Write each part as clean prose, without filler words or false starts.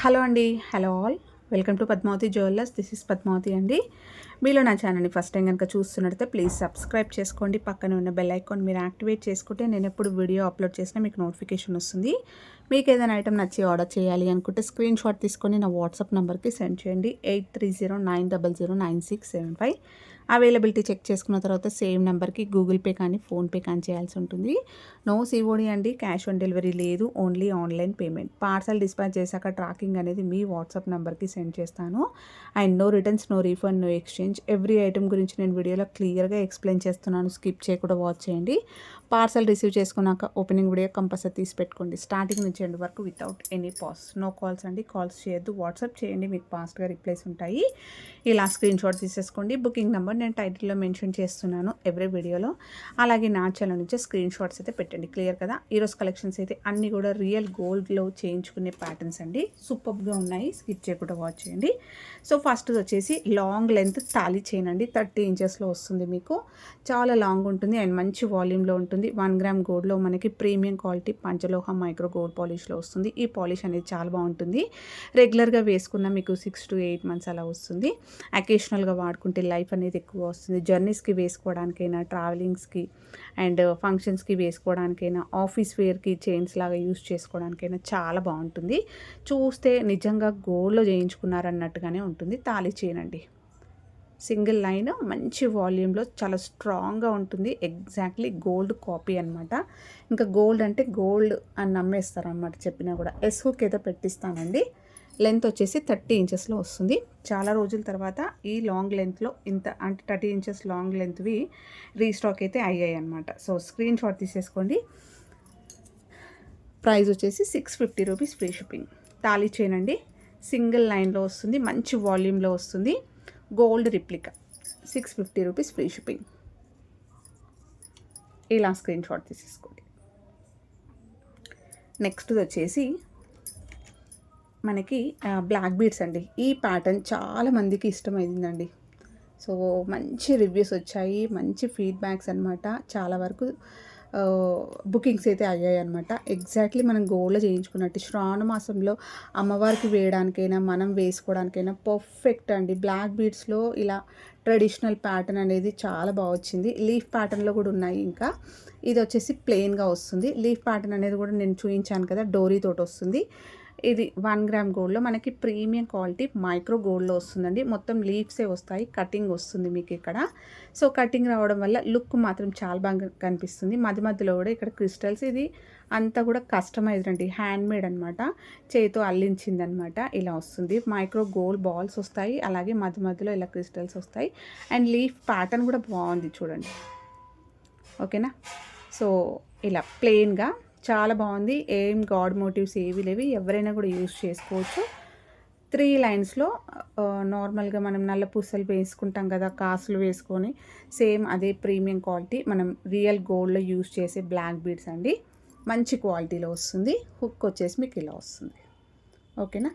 Hello అండి. Hello all. Welcome to Padmavathi jewellers. This is Padmavathi అండి. మీలో నా ఛానల్‌ని ఫస్ట్ టైం గనుక చూస్తున్నట్టయితే ప్లీజ్ సబ్స్క్రైబ్ చేసుకోండి. పక్కనే ఉన్న బెల్ ఐకాన్ మీరు యాక్టివేట్ చేసుకుంటే నేను ఎప్పుడు వీడియో అప్లోడ్ చేసినా మీకు నోటిఫికేషన్ వస్తుంది. మీకు ఏదైనా ఐటమ్ నచ్చి ఆర్డర్ చేయాలి అనుకుంటే స్క్రీన్ షాట్ తీసుకొని నా వాట్సాప్ నెంబర్‌కి సెండ్ చేయండి. 8309009675. అవైలబిలిటీ చెక్ చేసుకున్న తర్వాత సేమ్ నెంబర్‌కి గూగుల్ పే కానీ, ఫోన్‌పే కానీ చేయాల్సి ఉంటుంది. నో సీఓడీ అండి. క్యాష్ ఆన్ డెలివరీ లేదు. Only online payment. Parcel dispatch చేశాక ట్రాకింగ్ అనేది మీ వాట్సాప్ నెంబర్‌కి సెండ్ చేస్తాను. And no returns, no refund, no exchange. Every item గురించి నేను వీడియోలో క్లియర్‌గా ఎక్స్ప్లెయిన్ చేస్తున్నాను. స్కిప్ చేయకుండా వాచ్ చేయండి. పార్సల్ రిసీవ్ చేసుకున్నాక ఓపెనింగ్ వీడియో కంపల్సరీ తీసి పెట్టుకోండి. స్టార్టింగ్ నుంచి ఎండ్ వరకు without any pause. No calls అండి. కాల్స్ చేయొద్దు. వాట్సాప్ చేయండి. మీకు ఫాస్ట్‌గా రిప్లైస్ ఉంటాయి. ఇలా స్క్రీన్ షాట్ తీసేసుకోండి. బుకింగ్ నెంబర్ నేను టైటిల్లో మెన్షన్ చేస్తున్నాను ఎవ్రీ వీడియోలో. అలాగే నా ఛానల్ నుంచి స్క్రీన్ షాట్స్ అయితే పెట్టండి. క్లియర్ కదా? ఈరోజు కలెక్షన్స్ అయితే అన్నీ కూడా రియల్ గోల్డ్లో చేయించుకునే ప్యాటర్న్స్ అండి. సూపర్గా ఉన్నాయి. స్కిప్ చేయకుండా వాచ్ చేయండి. సో ఫస్ట్ వచ్చేసి లాంగ్ లెంత్ తాళీ చైన్ అండి. 30 ఇంచెస్లో వస్తుంది మీకు. చాలా లాంగ్ ఉంటుంది అండ్ మంచి వాల్యూమ్లో ఉంటుంది. 1 గ్రామ్ గోల్డ్లో మనకి ప్రీమియం క్వాలిటీ పంచలోహ మైక్రో గోల్డ్ పాలిష్లో వస్తుంది. ఈ పాలిష్ అనేది చాలా బాగుంటుంది. రెగ్యులర్గా వేసుకున్న మీకు 6 to 8 మంత్స్ అలా వస్తుంది. అకేషనల్గా వాడుకుంటే లైఫ్ అనేది ఎక్కువ వస్తుంది. జర్నీస్కి వేసుకోవడానికైనా, ట్రావెలింగ్స్కి అండ్ ఫంక్షన్స్కి వేసుకోవడానికైనా, ఆఫీస్ వేర్కి చైన్స్ లాగా యూస్ చేసుకోవడానికైనా చాలా బాగుంటుంది. చూస్తే నిజంగా గోల్డ్లో చేయించుకున్నారన్నట్టుగానే ఉంటుంది. తాళి చైన్ అండి. సింగిల్ లైన్ మంచి వాల్యూమ్లో చాలా స్ట్రాంగ్గా ఉంటుంది. ఎగ్జాక్ట్లీ గోల్డ్ కాపీ అనమాట. ఇంకా గోల్డ్ అంటే గోల్డ్ అని నమ్మేస్తారు అనమాట చెప్పినా కూడా. ఎస్ హుక్ అయితే పెట్టిస్తానండి. లెంత్ వచ్చేసి 30 ఇంచెస్లో వస్తుంది. చాలా రోజుల తర్వాత ఈ లాంగ్ లెంత్లో ఇంత అంటే 30 ఇంచెస్ లాంగ్ లెంత్వి రీస్టాక్ అయితే అయ్యాయి అనమాట. సో స్క్రీన్ షాట్ తీసేసుకోండి. ప్రైస్ వచ్చేసి 650 rupees free shipping. Thali chain అండి. సింగిల్ లైన్లో వస్తుంది. మంచి వాల్యూమ్లో వస్తుంది. Gold replica. 650 rupees free shipping. ఇలా స్క్రీన్ షాట్ తీసేసుకోండి. నెక్స్ట్ వచ్చేసి మనకి బ్లాక్ బీడ్స్ అండి. ఈ ప్యాటర్న్ చాలా మందికి ఇష్టమైందండి. సో మంచి రివ్యూస్ వచ్చాయి. మంచి ఫీడ్బ్యాక్స్ అనమాట. చాలా వరకు బుకింగ్స్ అయితే అయ్యాయి అనమాట. ఎగ్జాక్ట్లీ మనం గోల్డ్లో చేయించుకున్నట్టు శ్రావణ మాసంలో అమ్మవారికి వేయడానికైనా, మనం వేసుకోవడానికైనా పర్ఫెక్ట్ అండి. బ్లాక్ బీడ్స్లో ఇలా ట్రెడిషనల్ ప్యాటర్న్ అనేది చాలా బాగా వచ్చింది. లీఫ్ ప్యాటర్న్లో కూడా ఉన్నాయి. ఇంకా ఇది వచ్చేసి ప్లెయిన్గా వస్తుంది. లీఫ్ ప్యాటర్న్ అనేది కూడా నేను చూపించాను కదా, డోరీ తోటి వస్తుంది. ఇది 1 గ్రామ్ గోల్డ్లో మనకి ప్రీమియం క్వాలిటీ మైక్రో గోల్డ్లో వస్తుందండి. మొత్తం లీవ్సే వస్తాయి. కటింగ్ వస్తుంది మీకు ఇక్కడ. సో కటింగ్ రావడం వల్ల లుక్ మాత్రం చాలా బాగా కనిపిస్తుంది. మధ్య మధ్యలో కూడా ఇక్కడ క్రిస్టల్స్, ఇది అంతా కూడా కస్టమైజ్డ్ అండి. హ్యాండ్మేడ్ అనమాట. చేతితో అల్లించింది అనమాట. ఇలా వస్తుంది. మైక్రో గోల్డ్ బాల్స్ వస్తాయి. అలాగే మధ్య మధ్యలో ఇలా క్రిస్టల్స్ వస్తాయి. అండ్ లీఫ్ ప్యాటర్న్ కూడా బాగుంది చూడండి. ఓకేనా? సో ఇలా ప్లెయిన్గా చాలా బాగుంది. ఏం గాడ్ మోటివ్స్ ఏవి లేవి. ఎవరైనా కూడా యూజ్ చేసుకోవచ్చు. 3 లైన్స్లో నార్మల్గా మనం నల్ల పూసలు వేసుకుంటాం కదా, కాసులు వేసుకొని, సేమ్ అదే ప్రీమియం క్వాలిటీ మనం రియల్ గోల్డ్లో యూజ్ చేసే బ్లాక్ బీడ్స్ అండి. మంచి క్వాలిటీలో వస్తుంది. హుక్ వచ్చేసి మీకు ఇలా వస్తుంది. ఓకేనా?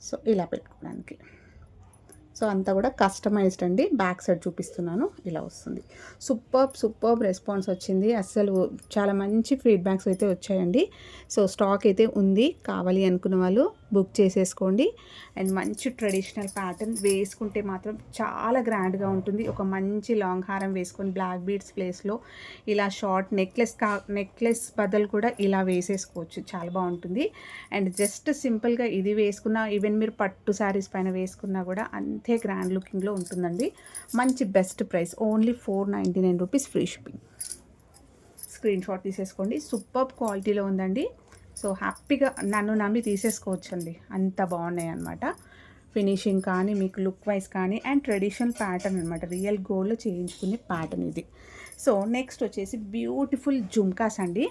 సో ఇలా పెట్టుకోవడానికి. సో అంతా కూడా కస్టమైజ్డ్ అండి. బ్యాక్ సైడ్ చూపిస్తున్నాను. ఇలా వస్తుంది. సూపర్బ్ రెస్పాన్స్ వచ్చింది. అస్సలు చాలా మంచి ఫీడ్బ్యాక్స్ అయితే వచ్చాయండి. సో స్టాక్ అయితే ఉంది. కావాలి అనుకున్న వాళ్ళు బుక్ చేసేసుకోండి. అండ్ మంచి ట్రెడిషనల్ ప్యాటర్న్ వేసుకుంటే మాత్రం చాలా గ్రాండ్గా ఉంటుంది. ఒక మంచి లాంగ్ హారం వేసుకొని బ్లాక్ బీడ్స్ ప్లేస్లో ఇలా షార్ట్ నెక్లెస్ బదులు కూడా ఇలా వేసేసుకోవచ్చు. చాలా బాగుంటుంది. అండ్ జస్ట్ సింపుల్గా ఇది వేసుకున్న, ఈవెన్ మీరు పట్టు శారీస్ పైన వేసుకున్నా కూడా అంతే గ్రాండ్ లుకింగ్లో ఉంటుందండి. మంచి best price. Only 499 rupees free shipping. Screen shot తీసేసుకోండి. సూపర్బ్ క్వాలిటీలో ఉందండి. సో హ్యాపీగా నన్ను నమ్మి తీసేసుకోవచ్చండి. అంత బాగున్నాయి అనమాట. ఫినిషింగ్ కానీ, మీకు లుక్ వైజ్ కానీ, అండ్ ట్రెడిషనల్ ప్యాటర్న్ అనమాట. రియల్ గోల్డ్లో చేయించుకునే ప్యాటర్న్ ఇది. సో నెక్స్ట్ వచ్చేసి బ్యూటిఫుల్ జుమ్కాస్ అండి.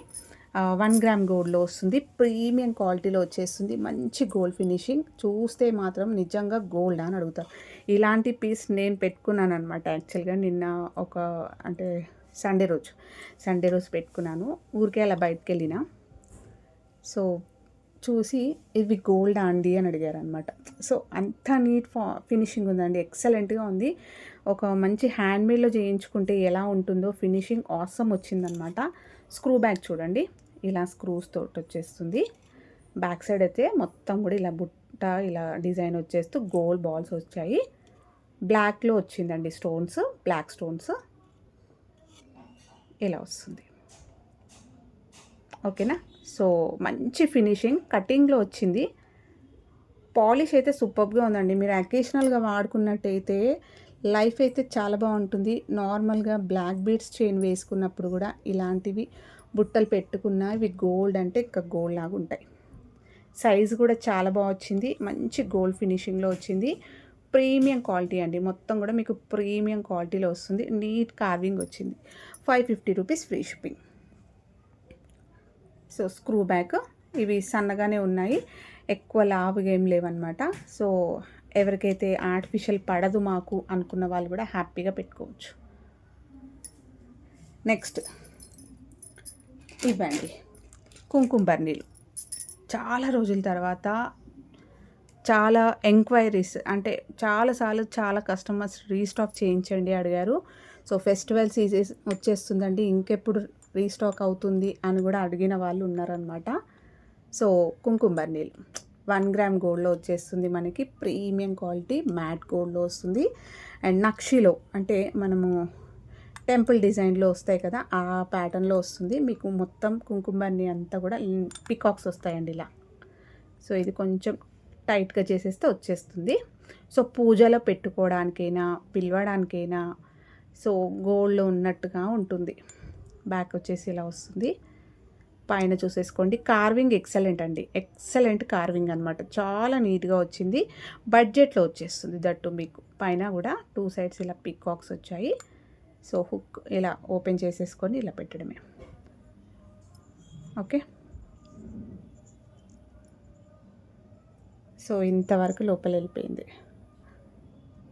1 గ్రామ్ గోల్డ్లో వస్తుంది. ప్రీమియం క్వాలిటీలో వచ్చేస్తుంది. మంచి గోల్డ్ ఫినిషింగ్. చూస్తే మాత్రం నిజంగా గోల్డ్ అని అడుగుతారు. ఇలాంటి పీస్ నేను పెట్టుకున్నాను అనమాట. యాక్చువల్గా నిన్న ఒక అంటే సండే రోజు పెట్టుకున్నాను. ఊరికే అలా బయటకు వెళ్ళిన. సో చూసి ఇవి గోల్డ్ అండి అని అడిగారు అనమాట. సో అంత నీట్ ఫినిషింగ్ ఉందండి. ఎక్సలెంట్గా ఉంది. ఒక మంచి హ్యాండ్మేడ్లో చేయించుకుంటే ఎలా ఉంటుందో ఫినిషింగ్ ఆసమ్ వచ్చిందనమాట. స్క్రూ బ్యాగ్ చూడండి. ఇలా స్క్రూస్ తోటి వచ్చేస్తుంది. బ్యాక్ సైడ్ అయితే మొత్తం కూడా ఇలా బుట్ట ఇలా డిజైన్ వచ్చేస్తూ గోల్డ్ బాల్స్ వచ్చాయి. బ్లాక్లో వచ్చిందండి స్టోన్స్, బ్లాక్ స్టోన్స్ ఇలా వస్తుంది. ఓకేనా. సో మంచి ఫినిషింగ్ కటింగ్లో వచ్చింది. పాలిష్ అయితే సూపర్గా ఉందండి. మీరు అకేషనల్గా వాడుకున్నట్టయితే లైఫ్ అయితే చాలా బాగుంటుంది. నార్మల్గా బ్లాక్ బీడ్స్ చైన్ వేసుకున్నప్పుడు కూడా ఇలాంటివి బుట్టలు పెట్టుకున్నా ఇవి గోల్డ్ అంటే ఇంకా గోల్డ్ లాగా ఉంటాయి. సైజు కూడా చాలా బాగా వచ్చింది. మంచి గోల్డ్ ఫినిషింగ్లో వచ్చింది. ప్రీమియం క్వాలిటీ అండి. మొత్తం కూడా మీకు ప్రీమియం క్వాలిటీలో వస్తుంది. నీట్ కార్వింగ్ వచ్చింది. 550 rupees free shipping. So screw back ఇవి సన్నగానే ఉన్నాయి, ఎక్కువ లావుగా ఏం లేవన్నమాట. సో ఎవరికైతే ఆర్టిఫిషియల్ పడదు మాకు అనుకున్న వాళ్ళు కూడా హ్యాపీగా పెట్టుకోవచ్చు. నెక్స్ట్ ఇవ్వండి కుంకుమ బర్నీలు. చాలా రోజుల తర్వాత చాలా ఎంక్వైరీస్ అంటే చాలాసార్లు చాలా కస్టమర్స్ రీస్టాక్ చేయించండి అడిగారు. సో ఫెస్టివల్ సీజన్ వచ్చేస్తుందండి, ఇంకెప్పుడు రీస్టాక్ అవుతుంది అని కూడా అడిగిన వాళ్ళు ఉన్నారనమాట. సో కుంకుమ బర్నీలు 1 గ్రామ్ గోల్డ్లో వచ్చేస్తుంది మనకి. ప్రీమియం క్వాలిటీ మ్యాట్ గోల్డ్లో వస్తుంది. అండ్ నక్షిలో అంటే మనము టెంపుల్ డిజైన్లో వస్తాయి కదా, ఆ ప్యాటర్న్లో వస్తుంది మీకు. మొత్తం కుంకుమ బర్నీ అంతా కూడా పికాక్స్ వస్తాయండి ఇలా. సో ఇది కొంచెం టైట్గా చేసేస్తే వచ్చేస్తుంది. సో పూజలో పెట్టుకోవడానికైనా పిలవడానికైనా సో గోల్డ్లో ఉన్నట్టుగా ఉంటుంది. బ్యాక్ వచ్చేసి ఇలా వస్తుంది. పైన చూసేసుకోండి. కార్వింగ్ ఎక్సలెంట్ అండి, ఎక్సలెంట్ కార్వింగ్ అనమాట. చాలా నీట్గా వచ్చింది. బడ్జెట్లో వచ్చేస్తుంది దట్టు మీకు. పైన కూడా 2 సైడ్స్ ఇలా పికాక్స్ వచ్చాయి. సో హుక్ ఇలా ఓపెన్ చేసేసుకొని ఇలా పెట్టడమే. ఓకే. సో ఇంతవరకు లోపల వెళ్ళిపోయింది.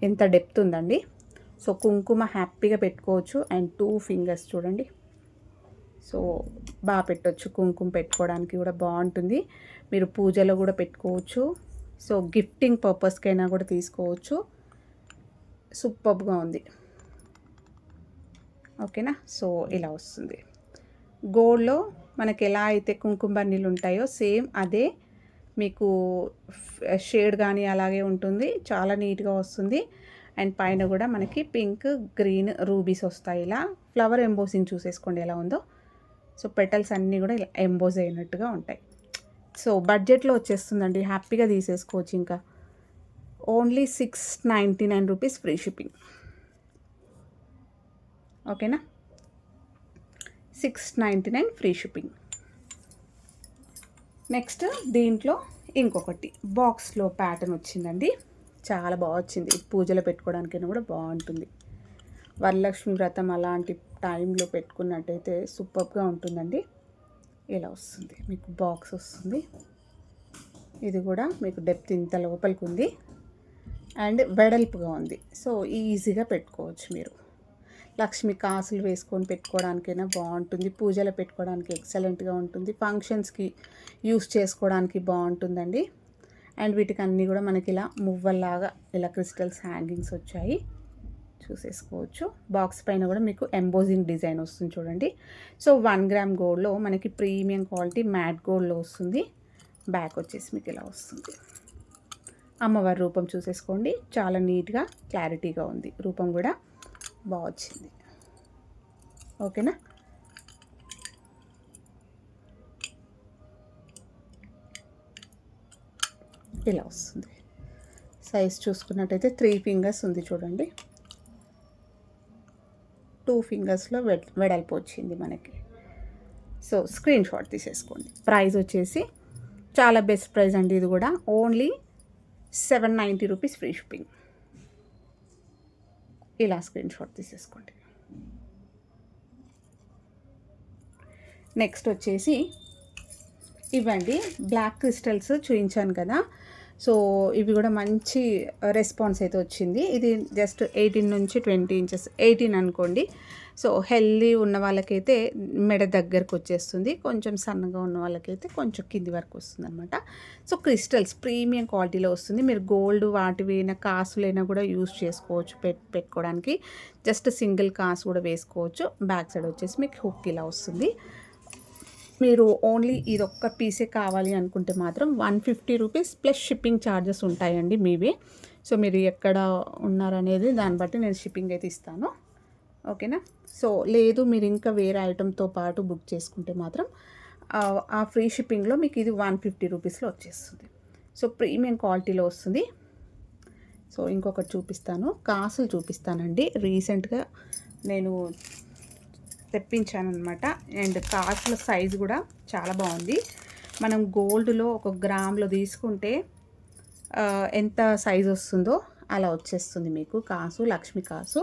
ఎంత డెప్త్ ఉందండి. సో కుంకుమ హ్యాపీగా పెట్టుకోవచ్చు. అండ్ 2 ఫింగర్స్ చూడండి. సో బాగా పెట్టవచ్చు. కుంకుమ పెట్టుకోవడానికి కూడా బాగుంటుంది. మీరు పూజలో కూడా పెట్టుకోవచ్చు. సో గిఫ్టింగ్ పర్పస్కైనా కూడా తీసుకోవచ్చు. సూపర్గా ఉంది. ఓకేనా. సో ఇలా వస్తుంది. గోల్డ్లో మనకి ఎలా అయితే కుంకుమ బర్నీలు ఉంటాయో సేమ్ అదే మీకు షేడ్ కానీ అలాగే ఉంటుంది. చాలా నీట్గా వస్తుంది. అండ్ పైన కూడా మనకి పింక్ గ్రీన్ రూబీస్ వస్తాయి. ఇలా ఫ్లవర్ ఎంబోసింగ్ చూసేసుకోండి ఎలా ఉందో. సో పెటల్స్ అన్నీ కూడా ఇలా ఎంబోజ్ అయినట్టుగా ఉంటాయి. సో బడ్జెట్లో వచ్చేస్తుందండి, హ్యాపీగా తీసేసుకోవచ్చు. ఇంకా ఓన్లీ 699 రూపీస్ ఫ్రీ షిప్పింగ్. ఓకేనా. 699 ఫ్రీ షిప్పింగ్. నెక్స్ట్ దీంట్లో ఇంకొకటి బాక్స్లో ప్యాటర్న్ వచ్చిందండి. చాలా బాగా వచ్చింది. పూజలో పెట్టుకోవడానికైనా కూడా బాగుంటుంది. వరలక్ష్మి వ్రతం అలాంటి టైంలో పెట్టుకున్నట్టయితే సూపర్గా ఉంటుందండి. ఇలా వస్తుంది మీకు బాక్స్ వస్తుంది. ఇది కూడా మీకు డెప్త్ ఇంత లోపలికి ఉంది అండ్ వెడల్పుగా ఉంది. సో ఈజీగా పెట్టుకోవచ్చు మీరు. లక్ష్మి కాసులు వేసుకొని పెట్టుకోవడానికైనా బాగుంటుంది. పూజలో పెట్టుకోవడానికి ఎక్సలెంట్గా ఉంటుంది. ఫంక్షన్స్కి యూస్ చేసుకోవడానికి బాగుంటుందండి. అండ్ వీటికి అన్నీ కూడా మనకి ఇలా మువ్వల్లాగా ఇలా క్రిస్టల్స్ హ్యాంగింగ్స్ వచ్చాయి చూసేసుకోవచ్చు. బాక్స్ పైన కూడా మీకు ఎంబోజింగ్ డిజైన్ వస్తుంది చూడండి. సో 1 గ్రామ్ గోల్డ్లో మనకి ప్రీమియం క్వాలిటీ మ్యాట్ గోల్డ్లో వస్తుంది. బ్యాక్ వచ్చేసి మీకు ఇలా వస్తుంది. అమ్మవారి రూపం చూసేసుకోండి. చాలా నీట్గా క్లారిటీగా ఉంది. రూపం కూడా బాగా వచ్చింది. ఓకేనా. ఇలా వస్తుంది. సైజ్ చూసుకున్నట్టయితే 3 ఫింగర్స్ ఉంది చూడండి. 2 ఫింగర్స్లో వెడల్పు వచ్చింది మనకి. సో స్క్రీన్ షాట్ తీసేసుకోండి. ప్రైస్ వచ్చేసి చాలా బెస్ట్ ప్రైస్ అండి. ఇది కూడా ఓన్లీ 790 రూపీస్ ఫ్రీ షిప్పింగ్. ఇలా స్క్రీన్ షాట్ తీసేసుకోండి. నెక్స్ట్ వచ్చేసి ఇవ్వండి బ్లాక్ క్రిస్టల్స్ చూపించాను కదా. సో ఇవి కూడా మంచి రెస్పాన్స్ అయితే వచ్చింది. ఇది జస్ట్ 18 నుంచి 20 ఇంచెస్, 18 అనుకోండి. సో హెల్దీ ఉన్న వాళ్ళకైతే మెడ దగ్గరకు వచ్చేస్తుంది. కొంచెం సన్నగా ఉన్న వాళ్ళకైతే కొంచెం కింది వరకు వస్తుంది అనమాట. సో క్రిస్టల్స్ ప్రీమియం క్వాలిటీలో వస్తుంది. మీరు గోల్డ్ వాటివైనా కాసులైనా కూడా యూస్ చేసుకోవచ్చు పెట్టుకోవడానికి. జస్ట్ సింగిల్ కాసు కూడా వేసుకోవచ్చు. బ్యాక్ సైడ్ వచ్చేసి మీకు హుక్ ఇలా వస్తుంది. మీరు ఓన్లీ ఇదొక్క పీసే కావాలి అనుకుంటే మాత్రం 150 రూపీస్ ప్లస్ షిప్పింగ్ ఛార్జెస్ ఉంటాయండి మీవే. సో మీరు ఎక్కడ ఉన్నారనేది దాన్ని బట్టి నేను షిప్పింగ్ అయితే ఇస్తాను. ఓకేనా. సో లేదు మీరు ఇంకా వేరే ఐటెంతో పాటు బుక్ చేసుకుంటే మాత్రం ఆ ఫ్రీ షిప్పింగ్లో మీకు ఇది 150 రూపీస్లో వచ్చేస్తుంది. సో ప్రీమియం క్వాలిటీలో వస్తుంది. సో ఇంకొకటి చూపిస్తాను, కాసులు చూపిస్తానండి. రీసెంట్గా నేను తెప్పించాను అనమాట. అండ్ కాసుల సైజు కూడా చాలా బాగుంది. మనం గోల్డ్లో 1 గ్రామ్లో తీసుకుంటే ఎంత సైజు వస్తుందో అలా వచ్చేస్తుంది మీకు కాసు, లక్ష్మీ కాసు.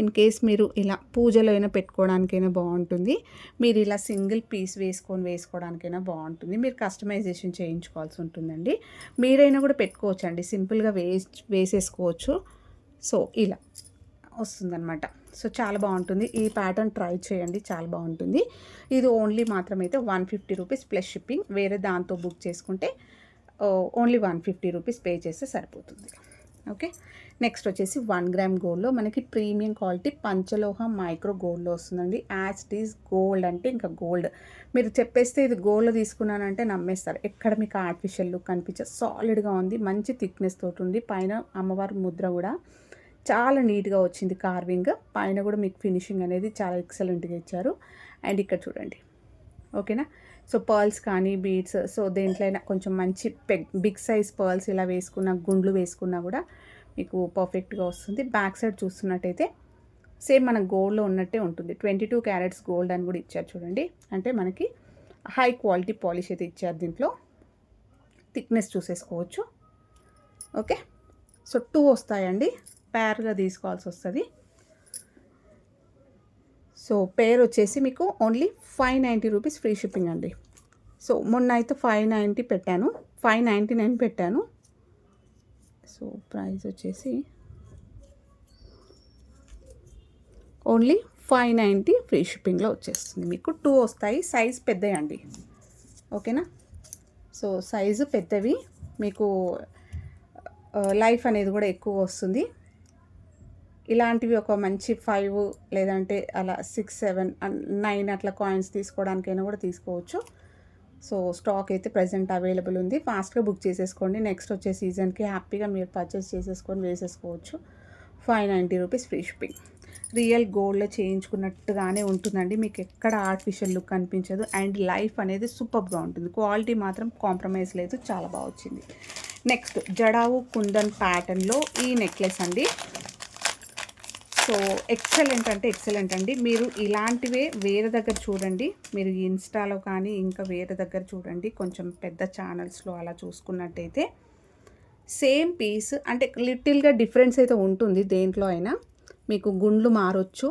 ఇన్ కేస్ మీరు ఇలా పూజలో అయినా పెట్టుకోవడానికైనా బాగుంటుంది. మీరు ఇలా సింగిల్ పీస్ వేసుకోవడానికైనా బాగుంటుంది. మీరు కస్టమైజేషన్ చేయించుకోవాల్సి ఉంటుందండి. మీరైనా కూడా పెట్టుకోవచ్చండి, సింపుల్గా వేసేసుకోవచ్చు. సో ఇలా వస్తుందన్నమాట. సో చాలా బాగుంటుంది. ఈ ప్యాటర్న్ ట్రై చేయండి, చాలా బాగుంటుంది. ఇది ఓన్లీ మాత్రమైతే 150 రూపీస్ ప్లస్ షిప్పింగ్. వేరే దాంతో బుక్ చేసుకుంటే ఓన్లీ 150 రూపీస్ పే చేస్తే సరిపోతుంది. ఓకే. నెక్స్ట్ వచ్చేసి 1 గ్రామ్ గోల్డ్లో మనకి ప్రీమియం క్వాలిటీ పంచలోహ మైక్రో గోల్డ్లో వస్తుందండి. యాజ్ ఇట్ ఈజ్ గోల్డ్ అంటే ఇంకా గోల్డ్. మీరు చెప్పేస్తే ఇది గోల్డ్లో తీసుకున్నానంటే నమ్మేస్తారు. ఎక్కడ మీకు ఆర్టిఫిషియల్ లుక్ కనిపించదు. సాలిడ్గా ఉంది, మంచి థిక్నెస్ తోటి ఉంది. పైన అమ్మవారి ముద్ర కూడా చాలా నీట్గా వచ్చింది కార్వింగ్. పైన కూడా మీకు ఫినిషింగ్ అనేది చాలా ఎక్సలెంట్గా ఇచ్చారు. అండ్ ఇక్కడ చూడండి. ఓకేనా. సో పర్ల్స్ కానీ బీడ్స్, సో దేంట్లో అయినా కొంచెం మంచి బిగ్ సైజ్ పర్ల్స్ ఇలా వేసుకున్న, గుండ్లు వేసుకున్నా కూడా మీకు పర్ఫెక్ట్గా వస్తుంది. బ్యాక్ సైడ్ చూస్తున్నట్టయితే సేమ్ మన గోల్డ్లో ఉన్నట్టే ఉంటుంది. 22 క్యారెట్స్ గోల్డ్ అని కూడా ఇచ్చారు చూడండి. అంటే మనకి హై క్వాలిటీ పాలిష్ అయితే ఇచ్చారు. దీంట్లో థిక్నెస్ చూసేసుకోవచ్చు. ఓకే. సో 2 వస్తాయండి, పేర్గా తీసుకోవాల్సి వస్తుంది. సో పేర్ వచ్చేసి మీకు ఓన్లీ 590 రూపీస్ ఫ్రీ షిప్పింగ్ అండి. సో మొన్న అయితే 590 పెట్టాను, 599 పెట్టాను. సో ప్రైస్ వచ్చేసి ఓన్లీ 590 ఫ్రీ షిప్పింగ్లో వచ్చేస్తుంది. మీకు 2 వస్తాయి. సైజ్ పెద్దవి అండి. ఓకేనా. సో సైజు పెద్దవి, మీకు లైఫ్ అనేది కూడా ఎక్కువ వస్తుంది. ఇలాంటివి ఒక మంచి 5 లేదంటే అలా 6, 7, 9 అట్లా కాయిన్స్ తీసుకోవడానికైనా కూడా తీసుకోవచ్చు. సో స్టాక్ అయితే ప్రజెంట్ అవైలబుల్ ఉంది. ఫాస్ట్గా బుక్ చేసేసుకోండి. నెక్స్ట్ వచ్చే సీజన్కి హ్యాపీగా మీరు పర్చేస్ చేసేసుకొని వేసేసుకోవచ్చు. 590 రూపీస్ ఫ్రీ షిప్పింగ్. రియల్ గోల్డ్లో చేయించుకున్నట్టుగానే ఉంటుందండి. మీకు ఎక్కడ ఆర్టిఫిషియల్ లుక్ అనిపించదు. అండ్ లైఫ్ అనేది సూపర్గా ఉంటుంది. క్వాలిటీ మాత్రం కాంప్రమైజ్ లేదు, చాలా బాగా వచ్చింది. నెక్స్ట్ జడావు కుందన్ ప్యాటర్న్లో ఈ నెక్లెస్ అండి. సో ఎక్సలెంట్ అంటే ఎక్సలెంట్ అండి. మీరు ఇలాంటివే వేరే దగ్గర చూడండి, మీరు ఇన్స్టాలో కానీ ఇంకా వేరే దగ్గర చూడండి, కొంచెం పెద్ద ఛానల్స్లో అలా చూసుకున్నట్టయితే సేమ్ పీస్ అంటే లిటిల్గా డిఫరెన్స్ అయితే ఉంటుంది. దేంట్లో అయినా మీకు గుండ్లు మారొచ్చు.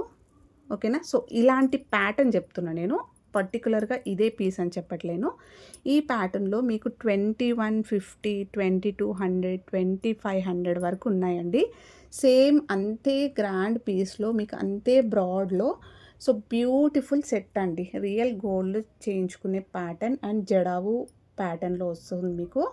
ఓకేనా. సో ఇలాంటి ప్యాటర్న్ చెప్తున్నా నేను, పర్టికులర్గా ఇదే పీస్ అని చెప్పట్లేను. ఈ ప్యాటర్న్లో మీకు 2150, 2200, 2500 వరకు ఉన్నాయండి. సేమ్ అంతే గ్రాండ్ పీస్లో మీకు అంతే బ్రాడ్లో. సో బ్యూటిఫుల్ సెట్ అండి. రియల్ గోల్డ్ చేయించుకునే ప్యాటర్న్ అండ్ జడావు ప్యాటర్న్లో వస్తుంది మీకు.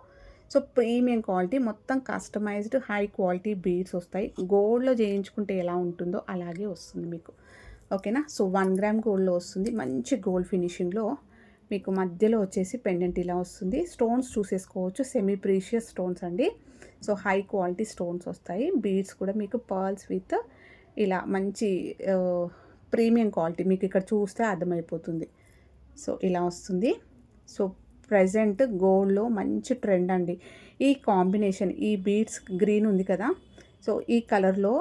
సో ప్రీమియం క్వాలిటీ, మొత్తం కస్టమైజ్డ్ హై క్వాలిటీ బీడ్స్ వస్తాయి. గోల్డ్లో చేయించుకుంటే ఎలా ఉంటుందో అలాగే వస్తుంది మీకు. ఓకేనా. సో 1 గ్రామ్ గోల్డ్లో వస్తుంది. మంచి గోల్డ్ ఫినిషింగ్లో మీకు మధ్యలో వచ్చేసి పెండెంట్ ఇలా వస్తుంది. స్టోన్స్ చూసేసుకోవచ్చు, సెమీ ప్రీషియస్ స్టోన్స్ అండి. సో హై క్వాలిటీ స్టోన్స్ వస్తాయి. బీడ్స్ కూడా మీకు పర్ల్స్ విత్ ఇలా మంచి ప్రీమియం క్వాలిటీ, మీకు ఇక్కడ చూస్తే అర్థమైపోతుంది. సో ఇలా వస్తుంది. సో ప్రజెంట్ గోల్డ్లో మంచి ట్రెండ్ అండి ఈ కాంబినేషన్. ఈ బీడ్స్ గ్రీన్ ఉంది కదా, సో ఈ కలర్లో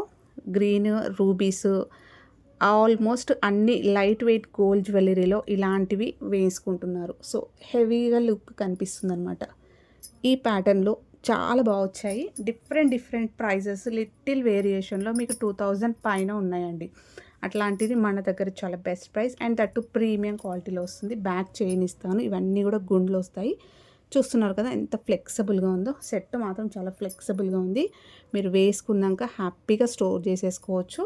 గ్రీన్ రూబీస్ ఆల్మోస్ట్ అన్ని లైట్ వెయిట్ గోల్డ్ జ్యువెలరీలో ఇలాంటివి వేసుకుంటున్నారు. సో హెవీగా లుక్ కనిపిస్తుంది అనమాట. ఈ ప్యాటర్న్లో చాలా బాగా వచ్చాయి. డిఫరెంట్ ప్రైజెస్, లిటిల్ వేరియేషన్లో మీకు 2000 పైన ఉన్నాయండి. అట్లాంటిది మన దగ్గర చాలా best price and that premium క్వాలిటీలో వస్తుంది. బ్యాక్ చైన్ ఇస్తాను. ఇవన్నీ కూడా గుండ్లు వస్తాయి. చూస్తున్నారు కదా ఎంత ఫ్లెక్సిబుల్గా ఉందో. సెట్ మాత్రం చాలా ఫ్లెక్సిబుల్గా ఉంది. మీరు వేసుకున్నాక హ్యాపీగా స్టోర్ చేసేసుకోవచ్చు.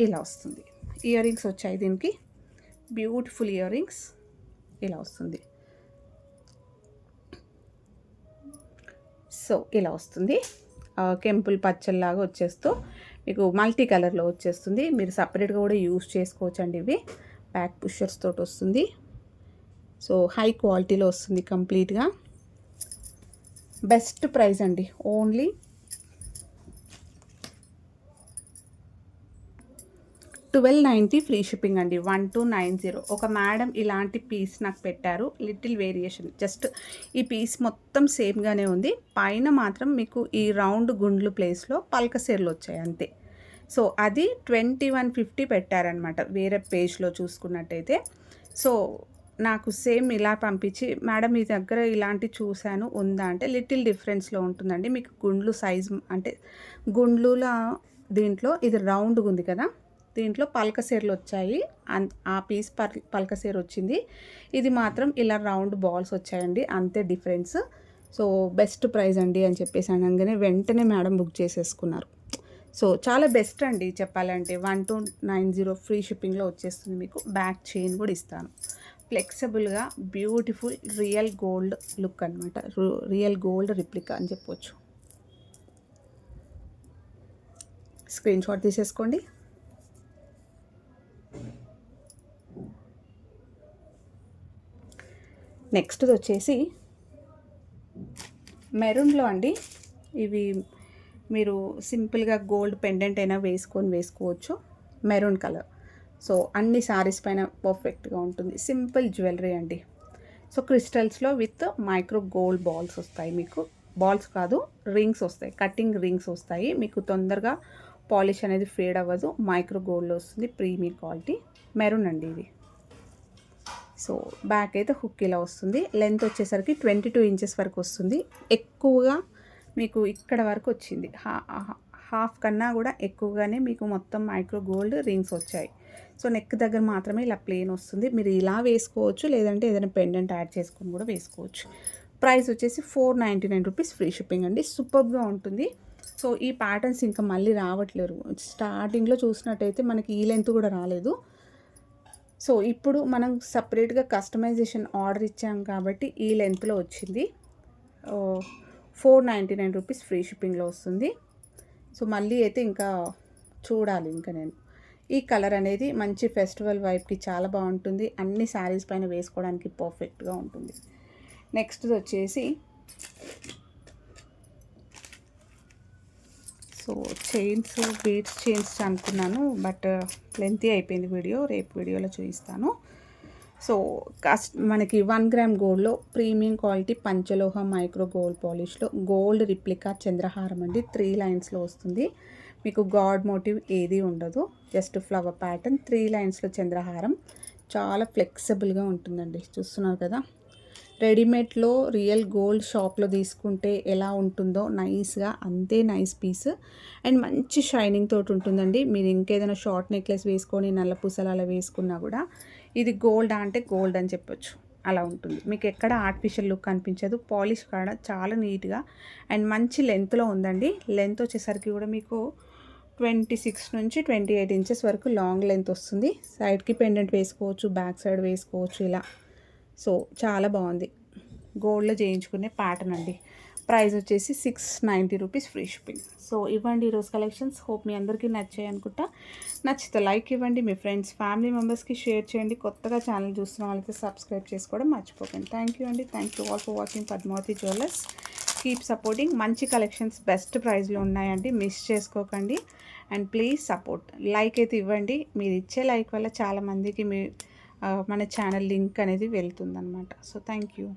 ఇలా వస్తుంది. ఇయర్ రింగ్స్ వచ్చాయి దీనికి, బ్యూటిఫుల్ ఇయర్ రింగ్స్ ఇలా వస్తుంది. సో ఇలా వస్తుంది. కెంపుల్ పచ్చల్లాగా వచ్చేస్తూ మీకు మల్టీ కలర్లో వచ్చేస్తుంది. మీరు సపరేట్గా కూడా యూస్ చేసుకోవచ్చు అండి. ఇవి బ్యాక్ పుషర్స్ తోటి వస్తుంది. సో హై క్వాలిటీలో వస్తుంది కంప్లీట్గా. బెస్ట్ ప్రైస్ అండి. ఓన్లీ 1290 ఫ్రీ షిప్పింగ్ అండి. 1290. ఒక మేడం ఇలాంటి పీస్ నాకు పెట్టారు, లిటిల్ వేరియేషన్. జస్ట్ ఈ పీస్ మొత్తం సేమ్గానే ఉంది, పైన మాత్రం మీకు ఈ రౌండ్ గుండ్లు ప్లేస్లో పల్కసేర్లు వచ్చాయి అంతే. సో అది 2150 పెట్టారనమాట వేరే పేజ్లో చూసుకున్నట్టయితే. సో నాకు సేమ్ ఇలా పంపించి, మేడం మీ దగ్గర ఇలాంటి చూశాను ఉందా అంటే, లిటిల్ డిఫరెన్స్లో ఉంటుందండి. మీకు గుండ్లు సైజు అంటే గుండ్లుల దీంట్లో ఇది రౌండ్గా ఉంది కదా, దీంట్లో పల్కసేర్లు వచ్చాయి. ఆ పీస్ పల్కసేర్ వచ్చింది, ఇది మాత్రం ఇలా రౌండ్ బాల్స్ వచ్చాయండి, అంతే డిఫరెన్స్. సో బెస్ట్ ప్రైస్ అండి అని చెప్పేసి అనగానే వెంటనే మేడం బుక్ చేసేసుకున్నారు. సో చాలా బెస్ట్ అండి చెప్పాలంటే. 1290 ఫ్రీ షిప్పింగ్లో వచ్చేస్తుంది మీకు. బ్యాక్ చైన్ కూడా ఇస్తాను. ఫ్లెక్సిబుల్గా బ్యూటిఫుల్ రియల్ గోల్డ్ లుక్ అనమాట, రియల్ గోల్డ్ రిప్లికా అని చెప్పొచ్చు. స్క్రీన్ షాట్ తీసేసుకోండి. నెక్స్ట్ వచ్చేసి మెరూన్లో అండి. ఇవి మీరు సింపుల్గా గోల్డ్ పెండెంట్ అయినా వేసుకోవచ్చు. Maroon colour. సో అన్ని సారీస్ పైన పర్ఫెక్ట్గా ఉంటుంది. సింపుల్ జ్యువెలరీ అండి. సో క్రిస్టల్స్లో విత్ మైక్రో గోల్డ్ బాల్స్ వస్తాయి మీకు. బాల్స్ కాదు, రింగ్స్ వస్తాయి, కటింగ్ రింగ్స్ వస్తాయి మీకు. తొందరగా పాలిష్ అనేది ఫేడ్ అవ్వదు. మైక్రో గోల్డ్లో వస్తుంది, ప్రీమియం క్వాలిటీ. మెరూన్ అండి ఇది. సో బ్యాక్ అయితే హుక్ ఇలా వస్తుంది. లెంత్ వచ్చేసరికి 22 ఇంచెస్ వరకు వస్తుంది. ఎక్కువగా మీకు ఇక్కడ వరకు వచ్చింది, హాఫ్ కన్నా కూడా ఎక్కువగానే మీకు మొత్తం మైక్రో గోల్డ్ రింగ్స్ వచ్చాయి. సో నెక్ దగ్గర మాత్రమే ఇలా ప్లెయిన్ వస్తుంది. మీరు ఇలా వేసుకోవచ్చు, లేదంటే ఏదైనా పెండెంట్ యాడ్ చేసుకొని కూడా వేసుకోవచ్చు. ప్రైస్ వచ్చేసి 499 రూపీస్ ఫ్రీ షిప్పింగ్ అండి. సూపర్గా ఉంటుంది. సో ఈ ప్యాటర్న్స్ ఇంకా మళ్ళీ రావట్లేరు. స్టార్టింగ్లో చూసినట్టయితే మనకి ఈ లెంత్ కూడా రాలేదు. సో ఇప్పుడు మనం సపరేట్గా కస్టమైజేషన్ ఆర్డర్ ఇచ్చాం కాబట్టి ఈ లెంత్లో వచ్చింది. 499 రూపీస్ ఫ్రీ షిప్పింగ్లో వస్తుంది. సో మళ్ళీ అయితే ఇంకా చూడాలి ఇంకా నేను. ఈ కలర్ అనేది మంచి ఫెస్టివల్ వైబ్కి చాలా బాగుంటుంది. అన్ని శారీస్ పైన వేసుకోవడానికి పర్ఫెక్ట్గా ఉంటుంది. నెక్స్ట్ వచ్చేసి సో చైన్స్, బీడ్స్ చైన్స్ అనుకున్నాను, బట్ లెంతీ అయిపోయింది వీడియో. రేపు వీడియోలో చూపిస్తాను. సో మనకి 1 గ్రామ్ గోల్డ్లో ప్రీమియం క్వాలిటీ పంచలోహ మైక్రో గోల్డ్ పాలిష్లో గోల్డ్ రిప్లికా చంద్రహారం అండి. 3 లైన్స్లో వస్తుంది మీకు. గాడ్ మోటివ్ ఏది ఉండదు, జస్ట్ ఫ్లవర్ ప్యాటర్న్. 3 లైన్స్లో చంద్రహారం. చాలా ఫ్లెక్సిబుల్గా ఉంటుందండి. చూస్తున్నారు కదా, రెడీమేడ్లో రియల్ గోల్డ్ షాప్లో తీసుకుంటే ఎలా ఉంటుందో నైస్గా అంతే నైస్ పీస్. అండ్ మంచి షైనింగ్ తోటి ఉంటుందండి. మీరు ఇంకేదైనా షార్ట్ నెక్లెస్ వేసుకొని నల్ల పూసలు అలా వేసుకున్నా కూడా ఇది గోల్డ్ అంటే గోల్డ్ అని చెప్పొచ్చు, అలా ఉంటుంది. మీకు ఎక్కడ ఆర్టిఫిషియల్ లుక్ అనిపించదు. పాలిష్ కూడా చాలా నీట్గా అండ్ మంచి లెంత్లో ఉందండి. లెంత్ వచ్చేసరికి కూడా మీకు 26 నుంచి 28 ఇంచెస్ వరకు లాంగ్ లెంత్ వస్తుంది. సైడ్కి పెండెంట్ వేసుకోవచ్చు, బ్యాక్ సైడ్ వేసుకోవచ్చు ఇలా. సో చాలా బాగుంది. గోల్డ్లో చేయించుకునే ప్యాటర్న్ అండి. ప్రైస్ వచ్చేసి 690 రూపీస్ ఫ్రీ షిప్పింగ్. సో ఇవ్వండి ఈరోజు కలెక్షన్స్. హోప్ మీ అందరికీ నచ్చాయి అనుకుంటా. నచ్చితే లైక్ ఇవ్వండి, మీ ఫ్రెండ్స్ ఫ్యామిలీ మెంబర్స్కి షేర్ చేయండి. కొత్తగా ఛానల్ చూస్తున్న వాళ్ళకి సబ్స్క్రైబ్ చేసుకోవడం మర్చిపోకండి. థ్యాంక్ యూ అండి. Thank you all for watching Padmavathi jewellers. Keep supporting. మంచి కలెక్షన్స్ బెస్ట్ ప్రైస్లో ఉన్నాయండి, మిస్ చేసుకోకండి. And please support. లైక్ అయితే ఇవ్వండి. మీరు ఇచ్చే లైక్ వల్ల చాలామందికి మన ఛానల్ లింక్ అనేది వెళ్తుందన్నమాట. So thank you.